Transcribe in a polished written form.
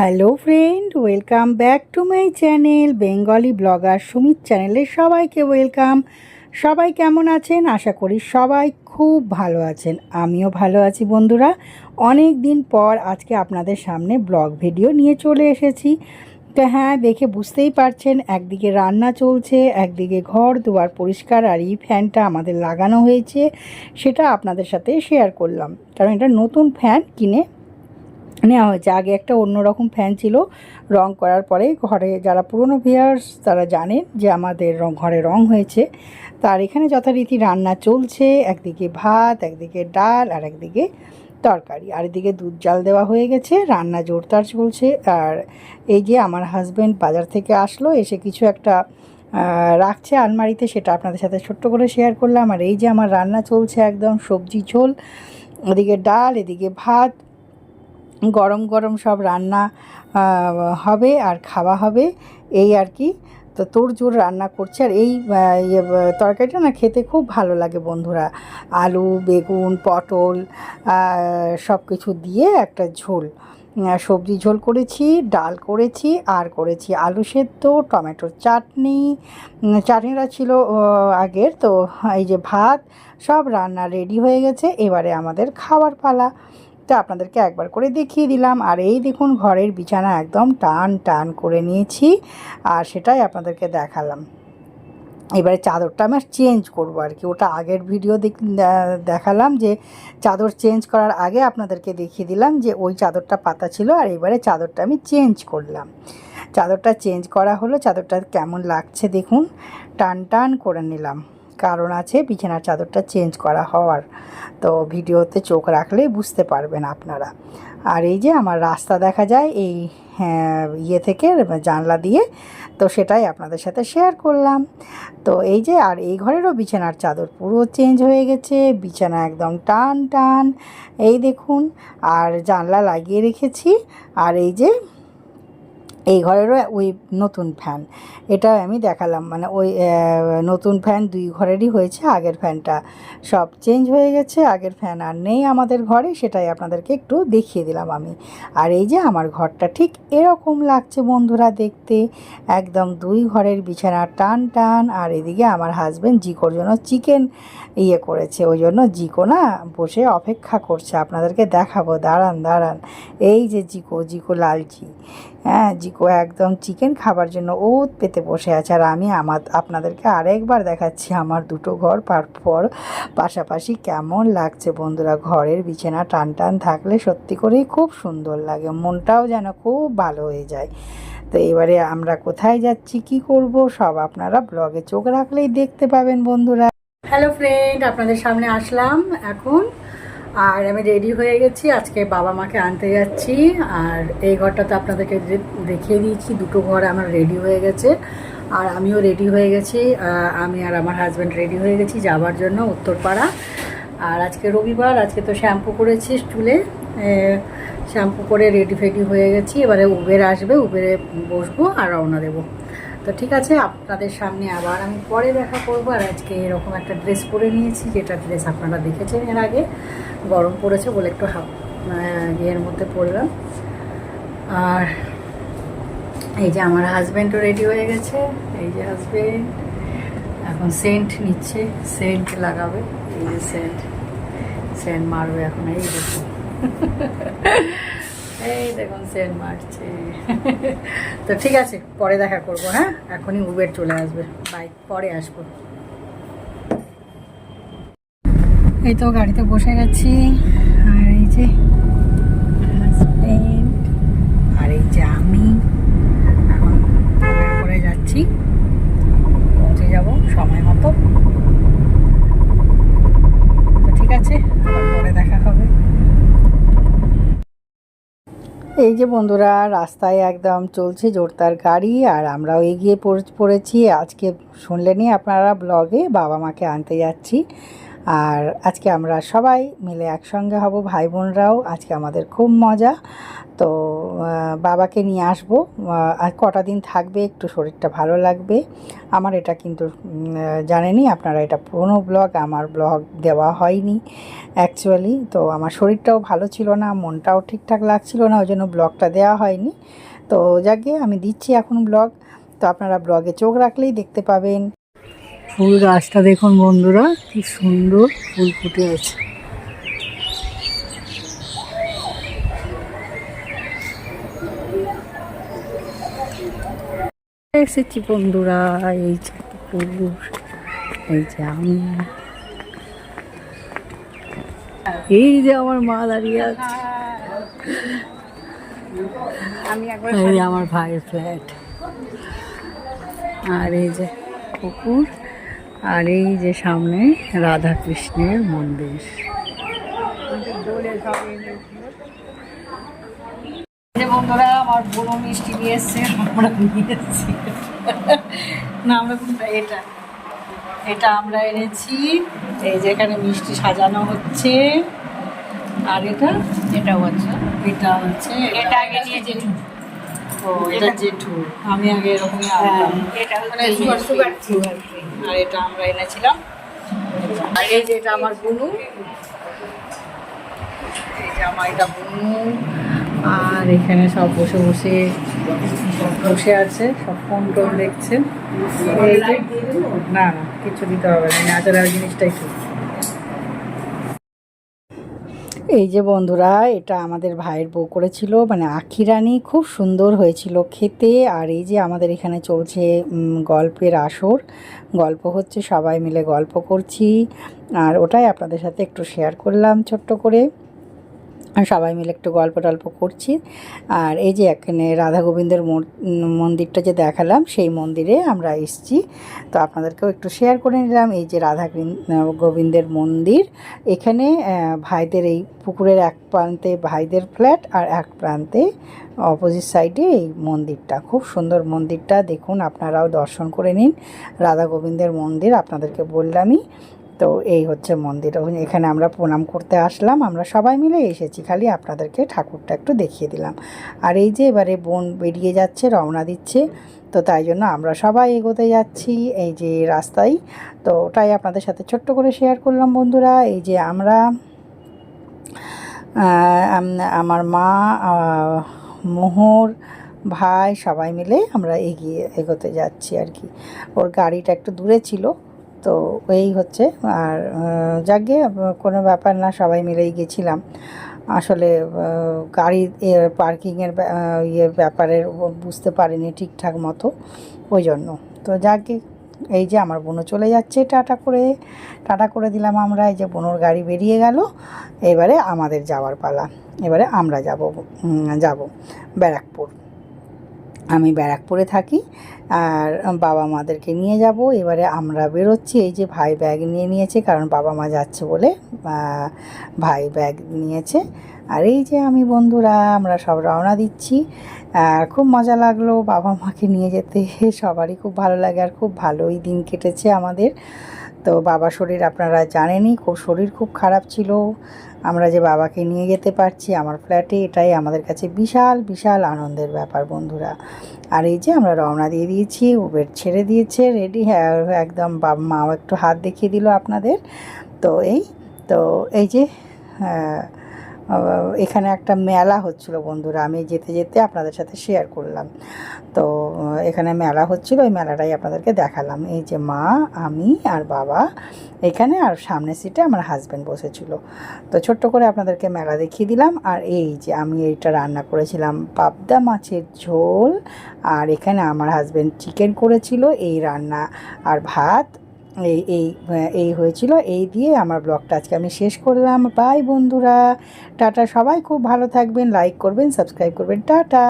Hello friend, welcome back to my channel Bengali blogger Sumit চ্যানেলে সবাইকে welcome. সবাই কেমন আছেন? আশা করি সবাই খুব ভালো আছেন। আমিও ভালো আছি বন্ধুরা। অনেক দিন পর আজকে আপনাদের সামনে ব্লগ ভিডিও নিয়ে চলে এসেছি। তো হ্যাঁ, দেখে বুঝতেই পারছেন, একদিকে রান্না চলছে, একদিকে ঘর দুয়ার পরিষ্কার, আর এই ফ্যানটা আমাদের লাগানো হয়েছে, সেটা আপনাদের সাথে শেয়ার করলাম। কারণ এটা নতুন ফ্যান কিনে নেওয়া হয়েছে। আগে একটা অন্যরকম ফ্যান ছিল, রং করার পরে ঘরে যারা পুরনো ভিউয়ার্স তারা জানেন যে আমাদের ঘরে রং হয়েছে। তার এখানে যথারীতি রান্না চলছে, একদিকে ভাত, একদিকে ডাল, আর একদিকে তরকারি, আর এদিকে দুধ জাল দেওয়া হয়ে গেছে, রান্না জোরদার চলছে। আর এই যে আমার হাজব্যান্ড বাজার থেকে আসলো, এসে কিছু একটা রাখছে আলমারিতে, সেটা আপনাদের সাথে ছোট্ট করে শেয়ার করলাম। আর এই যে আমার রান্না চলছে, একদম সবজি ঝোল, ওদিকে ডাল, এদিকে ভাত, গরম গরম সব রান্না হবে আর খাওয়া হবে, এই আর কি। তো তোড়জোড় রান্না করছে। আর এই তরকারিটা না খেতে খুব ভালো লাগে বন্ধুরা। আলু, বেগুন, পটল সব কিছু দিয়ে একটা ঝোল, সবজি ঝোল করেছি, ডাল করেছি, আর করেছি আলু সেদ্ধ, টমেটোর চাটনি। চাটনিটা ছিল আগের। তো এই যে ভাত, সব রান্না রেডি হয়ে গেছে, এবারে আমাদের খাওয়ার পালা। তো আপনাদেরকে একবার করে দেখিয়ে দিলাম। আর এই দেখুন, ঘরের বিছানা একদম টান টান করে নিয়েছি, আর সেটাই আপনাদেরকে দেখালাম। এবারে চাদরটা আমি চেঞ্জ করবো আর কি। ওটা আগের ভিডিও দেখালাম, যে চাদর চেঞ্জ করার আগে আপনাদেরকে দেখিয়ে দিলাম যে ওই চাদরটা পাতা ছিল, আর এবারে চাদরটা আমি চেঞ্জ করলাম। চাদরটা চেঞ্জ করা হলো, চাদরটা কেমন লাগছে দেখুন, টান টান করে নিলাম। কারণ আছে বিছানার চাদরটা চেঞ্জ করা হওয়ার, তো ভিডিওতে চোখ রাখলেই বুঝতে পারবেন আপনারা। আর এই যে আমার রাস্তা দেখা যায় এই ইয়ে থেকে, জানলা দিয়ে, তো সেটাই আপনাদের সাথে শেয়ার করলাম। তো এই যে, আর এই ঘরেরও বিছানার চাদর পুরো চেঞ্জ হয়ে গেছে, বিছানা একদম টান টান, এই দেখুন। আর জানলা লাগিয়ে রেখেছি। আর এই যে এই ঘরেরও ওই নতুন ফ্যান, এটা আমি দেখালাম, মানে ওই নতুন ফ্যান দুই ঘরেরই হয়েছে। আগের ফ্যানটা সব চেঞ্জ হয়ে গেছে, আগের ফ্যান আর নেই আমাদের ঘরে, সেটাই আপনাদেরকে একটু দেখিয়ে দিলাম আমি। আর এই যে আমার ঘরটা ঠিক এরকম লাগছে বন্ধুরা দেখতে, একদম দুই ঘরের বিছানা টান টান। আর এদিকে আমার হাজব্যান্ড জিকোর জন্য চিকেন ইয়ে করেছে, ওই জন্য জিকো না বসে অপেক্ষা করছে, আপনাদেরকে দেখাবো, দাঁড়ান দাঁড়ান। এই যে জিকো লালচি, হ্যাঁ, জিকো একদম চিকেন খাবার জন্য ওত পেতে বসে আছে। আর আমি আপনাদেরকে আরেকবার দেখাচ্ছি আমার দুটো ঘর পর পাশাপাশি কেমন লাগছে বন্ধুরা। ঘরের বিছানা টান টান থাকলে সত্যি করেই খুব সুন্দর লাগে, মনটাও যেন খুব ভালো হয়ে যায়। তো এবারে আমরা কোথায় যাচ্ছি, কি করব, সব আপনারা ব্লগে চোখ রাখলেই দেখতে পাবেন বন্ধুরা। হ্যালো ফ্রেন্ড, আপনাদের সামনে আসলাম এখন। আর আমি রেডি হয়ে গেছি, আজকে বাবা মাকে আনতে যাচ্ছি। আর এই ঘরটা তো আপনাদেরকে দেখিয়ে দিয়েছি, দুটো ঘর আমার রেডি হয়ে গেছে, আর আমিও রেডি হয়ে গেছি। আমি আর আমার হাজব্যান্ড রেডি হয়ে গেছি যাবার জন্য উত্তরপাড়া। আর আজকে রবিবার, আজকে তো শ্যাম্পু করেছি চুলে, শ্যাম্পু করে রেডি ফেডি হয়ে গেছি। এবারে উবের আসবে, উবেরে বসবো আর রওনা দেবো। তো ঠিক আছে, আপনাদের সামনে আবার আমি পরে দেখা করবো। আর আজকে এরকম একটা ড্রেস পরে নিয়েছি, যেটা ড্রেস আপনারা দেখেছেন এর আগে। গরম পড়েছে বলে একটু ইয়ের মধ্যে পরলাম। আর এই যে আমার হাজব্যান্ডও রেডি হয়ে গেছে, এই যে হাজব্যান্ড এখন সেন্ট নিচ্ছে, সেন্ট লাগাবে। এই যে সেন্ট মারবে এখন, এই দেখুন এই দেখুন সেন্ট মারছে। তো ঠিক আছে, পরে দেখা করবো। হ্যাঁ, এখনই উবের চলে আসবে, বাই, পরে আসবো। এই তো গাড়িতে বসে গেছি, আর এই যে হাজব্যান্ড, আর এই যে আমি এখন উবের করে যাচ্ছি, পৌঁছে যাব সময় মতো। তো ঠিক আছে, আবার পরে দেখা হবে। এই যে বন্ধুরা, রাস্তায় একদম চলছে জোরদার গাড়ি, আর আমরাও এগিয়ে পড়েছি। আজকে শুনলেনই আপনারা ব্লগে, বাবা মাকে আনতে যাচ্ছি। আর আজকে আমরা সবাই মিলে একসঙ্গে হব, ভাই বোনরাও। আজকে আমাদের খুব মজা। তো বাবাকে নিয়ে আসবো, আর কটা দিন থাকবে, একটু শরীরটা ভালো লাগবে আমার। এটা কিন্তু জানেনই আপনারা, এটা পুরনো ব্লগ, আমার ব্লগ দেওয়া হয়নি অ্যাকচুয়ালি। তো আমার শরীরটাও ভালো ছিল না, মনটাও ঠিকঠাক লাগছিল না, ওই জন্য ব্লগটা দেওয়া হয়নি। তো যাকে আমি দিচ্ছি এখন ব্লগ, তো আপনারা ব্লগে চোখ রাখলেই দেখতে পাবেন। ফুল গাছটা দেখুন বন্ধুরা, কি সুন্দর ফুল ফুটে আছে। এসেছি বন্ধুরা, এই যে পুকুর, এই যে আমি, এই যে আমার মা দাঁড়িয়ে আছে, এই যে আমার ভাইয়ের ফ্ল্যাট, আর এই যে পুকুর, আর এই যে সামনে রাধা কৃষ্ণের মন্দির। বন্ধুরা আমার বুনো মিষ্টি নিয়ে এসছে, আমরা নিয়ে এসেছি না, আমরা এটা এটা আমরা এনেছি। এই যে এখানে মিষ্টি সাজানো হচ্ছে, আর এটাও আছে, এটা আগে নিয়ে জেঠু। ও এটা জেঠু, আমি আগে এরকমই আনতাম, আর এটা আমরা এনেছিলাম। আর এই যে এটা আমার বুনু, এই যে আমার এটা বুনু, আর এখানে সব বসে বসে আছে, সব ফোন টোন দেখছে। এই যে না না কিছু দিতে হবে না, ন্যাচারাল জিনিসটাই ঠিক। এই যে বন্ধুরা, এটা আমাদের ভাইয়ের বউ করেছিল, মানে আখিরানি, খুব সুন্দর হয়েছিল খেতে। আর এই যে আমাদের এখানে চলছে গল্পের আসর, গল্প হচ্ছে, সবাই মিলে গল্প করছি, আর ওটাই আপনাদের সাথে একটু শেয়ার করলাম ছোট্ট করে। সবাই মিলে একটু গল্প টল্প করছি। আর এই যে এখানে রাধা গোবিন্দের মন্দিরটা যে দেখালাম, সেই মন্দিরে আমরা এসেছি, তো আপনাদেরকেও একটু শেয়ার করে নিলাম। এই যে রাধা গোবিন্দের মন্দির, এখানে ভাইদের, এই পুকুরের এক প্রান্তে ভাইদের ফ্ল্যাট, আর এক প্রান্তে অপোজিট সাইডে এই মন্দিরটা। খুব সুন্দর মন্দিরটা, দেখুন আপনারাও দর্শন করে নিন। রাধা গোবিন্দের মন্দির আপনাদেরকে বললামই। তো এই হচ্ছে মন্দির, এখানে আমরা প্রণাম করতে আসলাম, আমরা সবাই মিলে এসেছি, খালি আপনাদেরকে ঠাকুরটা একটু দেখিয়ে দিলাম। আর এই যে এবারে বোন বেরিয়ে যাচ্ছে, রওনা দিচ্ছে, তো তাই জন্য আমরা সবাই এগোতে যাচ্ছি এই যে রাস্তায়। তো ওটাই আপনাদের সাথে ছোট্ট করে শেয়ার করলাম বন্ধুরা। এই যে আমরা, আমার মা, মোহর, ভাই, সবাই মিলে আমরা এগোতে যাচ্ছি আর কি। ওর গাড়িটা একটু দূরে ছিল, তো এই হচ্ছে। আর যাকে কোনো ব্যাপার না, সবাই মিলেই গেছিলাম। আসলে গাড়ি পার্কিংয়ের ব্যাপারের বুঝতে পারিনি ঠিকঠাক মতো, ওই জন্য। তো যাকে এই যে আমার বোনও চলে যাচ্ছে, টাটা করে দিলাম আমরা। এই যে বোনোর গাড়ি বেরিয়ে গেল, এবারে আমাদের যাওয়ার পালা। এবারে আমরা যাব ব্যারাকপুর। আমি ব্যারাকপুরে থাকি, আর বাবা মাদেরকে নিয়ে যাব। এবারে আমরা বেরোচ্ছি। এই যে ভাই ব্যাগ নিয়ে নিয়েছে, কারণ বাবা মা যাচ্ছে বলে ভাই ব্যাগ নিয়েছে। আর এই যে আমি, বন্ধুরা আমরা সব রওনা দিচ্ছি। আর খুব মজা লাগলো বাবা মাকে নিয়ে যেতে, সবারই খুব ভালো লাগে, আর খুব ভালোই দিন কেটেছে আমাদের। তো বাবা শরীর আপনারা জানেনই, শরীর খুব খারাপ ছিল। আমরা যে বাবাকে নিয়ে যেতে পারছি আমার ফ্ল্যাটে, এটাই আমাদের কাছে বিশাল বিশাল আনন্দের ব্যাপার বন্ধুরা। আর এই যে আমরা রওনা দিয়ে দিয়েছি, উবের ছেড়ে দিয়েছে, রেডি, হ্যাঁ একদম। বাবা মাও একটু হাত দেখিয়ে দিল আপনাদের। তো এই যে এখানে একটা মেলা হচ্ছিল বন্ধুরা, আমি যেতে যেতে আপনাদের সাথে শেয়ার করলাম। তো এখানে মেলা হচ্ছিল, ওই মেলাটাই আপনাদেরকে দেখালাম। এই যে মা, আমি আর বাবা এখানে, আর সামনের সিটে আমার হাজব্যান্ড বসেছিল। তো ছোট্ট করে আপনাদেরকে মেলা দেখিয়ে দিলাম। আর এই যে আমি এইটা রান্না করেছিলাম পাবদা মাছের ঝোল, আর এখানে আমার হাজব্যান্ড চিকেন করেছিল, এই রান্না আর ভাত, এই হয়েছিল। এই দিয়ে আমার ব্লগটা আজকে আমি শেষ করলাম। বাই বন্ধুরা, টাটা। সবাই খুব ভালো থাকবেন, লাইক করবেন, সাবস্ক্রাইব করবেন, টাটা।